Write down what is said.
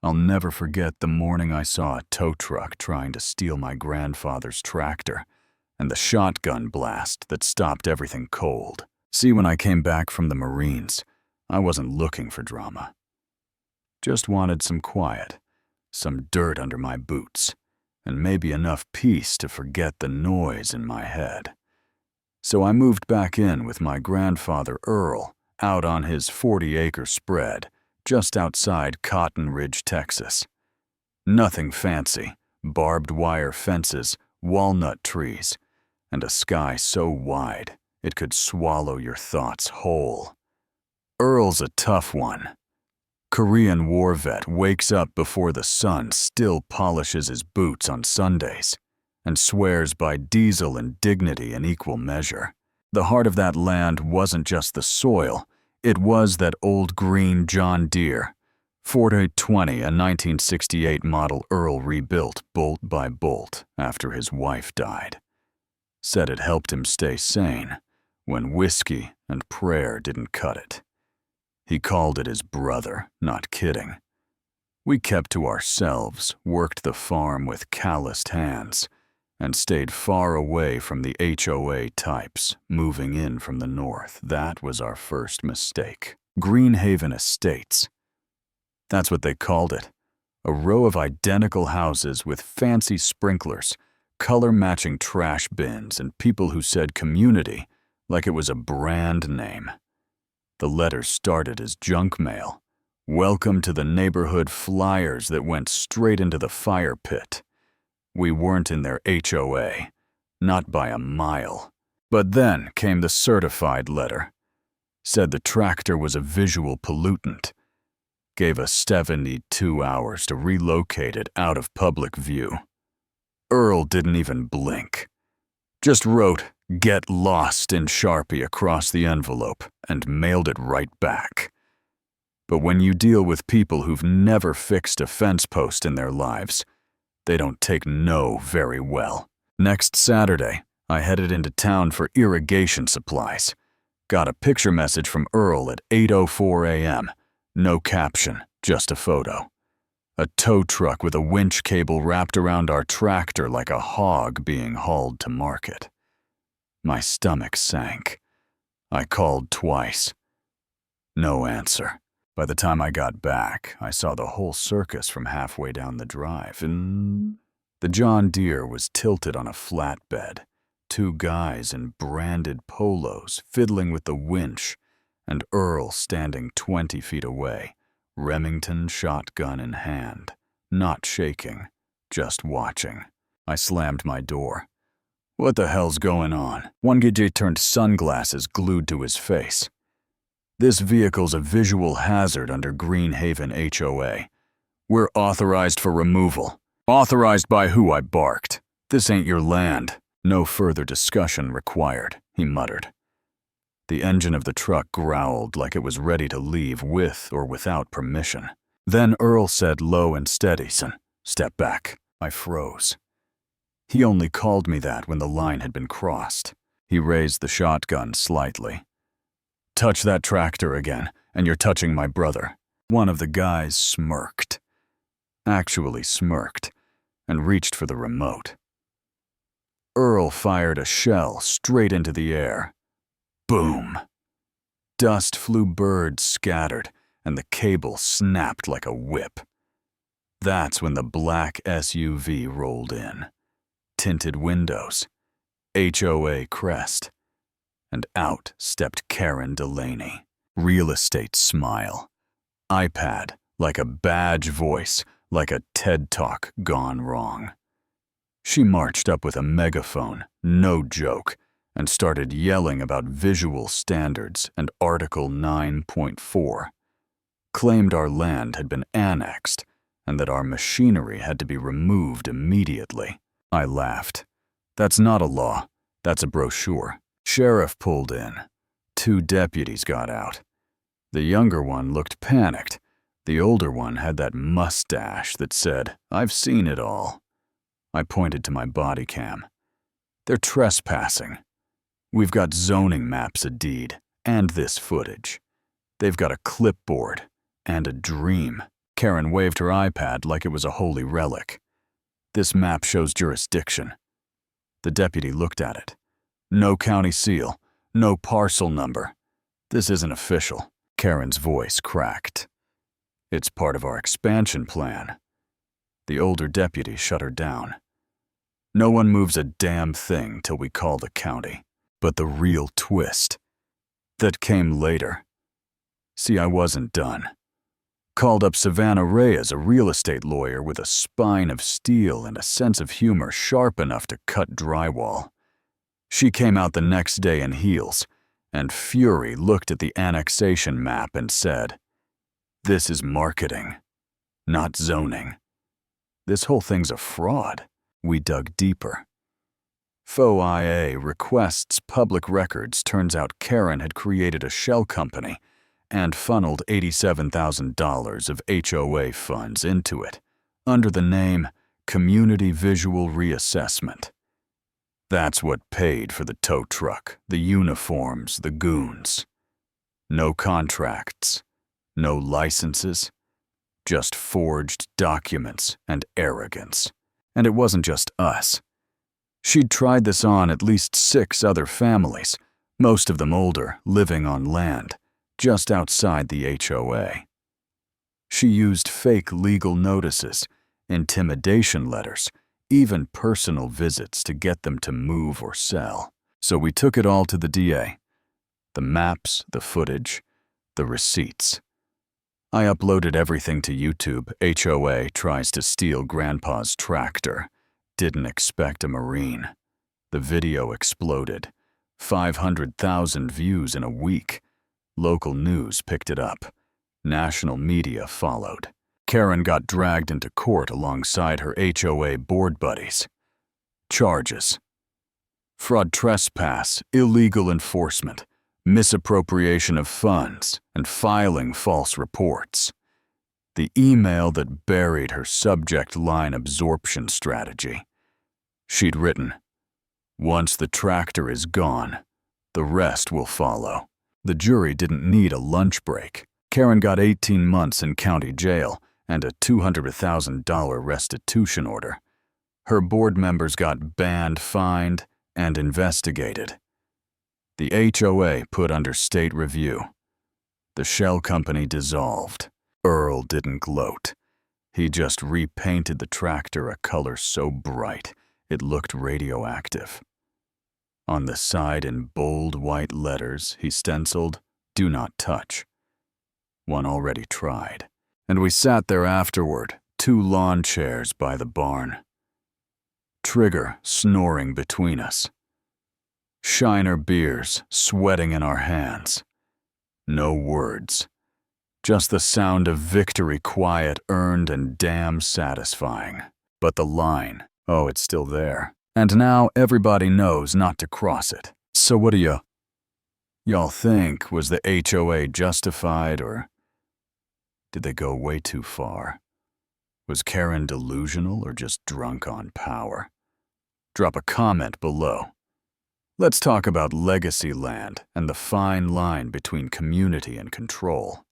I'll never forget the morning I saw a tow truck trying to steal my grandfather's tractor, and the shotgun blast that stopped everything cold. See, when I came back from the Marines, I wasn't looking for drama. Just wanted some quiet, some dirt under my boots, and maybe enough peace to forget the noise in my head. So I moved back in with my grandfather Earl out on his 40-acre spread just outside Cotton Ridge, Texas. Nothing fancy, barbed wire fences, walnut trees, and a sky so wide it could swallow your thoughts whole. Earl's a tough one. Korean war vet wakes up before the sun still polishes his boots on Sundays and swears by diesel and dignity in equal measure. The heart of that land wasn't just the soil, it was that old green John Deere, 420, a 1968 model Earl rebuilt bolt by bolt after his wife died. Said it helped him stay sane when whiskey and prayer didn't cut it. He called it his brother, not kidding. We kept to ourselves, worked the farm with calloused hands, and stayed far away from the HOA types moving in from the north. That was our first mistake. Greenhaven Estates. That's what they called it. A row of identical houses with fancy sprinklers, color-matching trash bins, and people who said community like it was a brand name. The letters started as junk mail. Welcome to the neighborhood flyers that went straight into the fire pit. We weren't in their HOA, not by a mile. But then came the certified letter. Said the tractor was a visual pollutant. Gave us 72 hours to relocate it out of public view. Earl didn't even blink. Just wrote, "Get lost" in Sharpie across the envelope and mailed it right back. But when you deal with people who've never fixed a fence post in their lives, they don't take no very well. Next Saturday, I headed into town for irrigation supplies. Got a picture message from Earl at 8:04 a.m. No caption, just a photo. A tow truck with a winch cable wrapped around our tractor like a hog being hauled to market. My stomach sank. I called twice. No answer. By the time I got back, I saw the whole circus from halfway down the drive, and the John Deere was tilted on a flatbed, two guys in branded polos fiddling with the winch, and Earl standing 20 feet away, Remington shotgun in hand, not shaking, just watching. I slammed my door. What the hell's going on? One guy turned sunglasses glued to his face. This vehicle's a visual hazard under Greenhaven HOA. We're authorized for removal. Authorized by who? I barked. This ain't your land. No further discussion required, he muttered. The engine of the truck growled like it was ready to leave with or without permission. Then Earl said low and steady, "Son, step back." I froze. He only called me that when the line had been crossed. He raised the shotgun slightly. "Touch that tractor again, and you're touching my brother." One of the guys smirked. Actually smirked, and reached for the remote. Earl fired a shell straight into the air. Boom! Dust flew, birds scattered, and the cable snapped like a whip. That's when the black SUV rolled in. Tinted windows, HOA crest, and out stepped Karen Delaney. Real estate smile. iPad, like a badge voice, like a TED Talk gone wrong. She marched up with a megaphone, no joke, and started yelling about visual standards and Article 9.4. Claimed our land had been annexed and that our machinery had to be removed immediately. I laughed. That's not a law, that's a brochure. Sheriff pulled in. 2 deputies got out. The younger one looked panicked. The older one had that mustache that said, "I've seen it all." I pointed to my body cam. "They're trespassing. We've got zoning maps a deed, and this footage. They've got a clipboard, and a dream." Karen waved her iPad like it was a holy relic. "This map shows jurisdiction." The deputy looked at it. "No county seal, no parcel number. This isn't official." Karen's voice cracked. "It's part of our expansion plan." The older deputy shut her down. "No one moves a damn thing till we call the county." But the real twist that came later. See, I wasn't done. Called up Savannah Reyes, a real estate lawyer with a spine of steel and a sense of humor sharp enough to cut drywall. She came out the next day in heels, and Fury looked at the annexation map and said, "This is marketing, not zoning. This whole thing's a fraud." We dug deeper. Faux IA requests public records. Turns out Karen had created a shell company and funneled $87,000 of HOA funds into it under the name Community Visual Reassessment. That's what paid for the tow truck, the uniforms, the goons. No contracts, no licenses, just forged documents and arrogance. And it wasn't just us. She'd tried this on at least 6 other families, most of them older, living on land, just outside the HOA. She used fake legal notices, intimidation letters, even personal visits to get them to move or sell. So we took it all to the DA. The maps, the footage, the receipts. I uploaded everything to YouTube. HOA tries to steal Grandpa's tractor. Didn't expect a Marine. The video exploded. 500,000 views in a week. Local news picked it up. National media followed. Karen got dragged into court alongside her HOA board buddies. Charges: fraud, trespass, illegal enforcement, misappropriation of funds, and filing false reports. The email that buried her subject line absorption strategy. She'd written, "Once the tractor is gone, the rest will follow." The jury didn't need a lunch break. Karen got 18 months in county jail and a $200,000 restitution order. Her board members got banned, fined, and investigated. The HOA put under state review. The shell company dissolved. Earl didn't gloat. He just repainted the tractor a color so bright it looked radioactive. On the side in bold white letters, he stenciled, "Do not touch." One already tried. And we sat there afterward, 2 lawn chairs by the barn. Trigger snoring between us. Shiner beers sweating in our hands. No words. Just the sound of victory, quiet, earned, and damn satisfying. But the line, oh, it's still there. And now everybody knows not to cross it. So what do y'all think? Was the HOA justified, or did they go way too far? Was Karen delusional or just drunk on power? Drop a comment below. Let's talk about legacy land and the fine line between community and control.